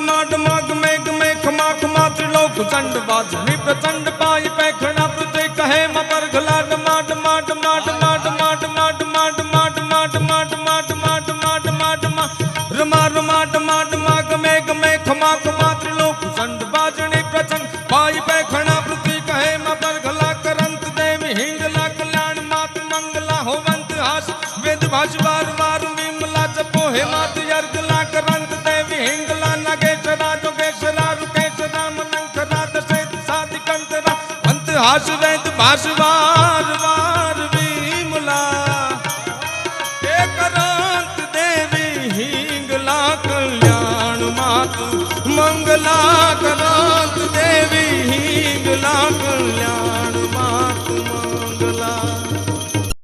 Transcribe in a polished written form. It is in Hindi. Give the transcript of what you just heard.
माड माग मेघ मेघ माख मात्र लोक चंड बाजनी प्रचंड पाई पैखड़ा पृथ्वी कहे मपर घलाड माड माड माड माड माड माड माड माड माड माड माड माड माड माड रमा रमाड माड माग मेघ मेघ माख मात्र लोक चंड बाजनी प्रचंड पाई पैखड़ा पृथ्वी कहे मपर घला करंत देवी हिंगला कल्याण मात मंगला होवंत हास वेद भाष बार बार विमला जपो हे मात यर्गला करंत देवी हिंगला नगेशरा जोगेशरा रुकेशरा मनंकरा दशेत साधिकंतरा अंत हास वेद भाष बार बार विमला हे करंत देवी हिंगला कल्याण मात मंगला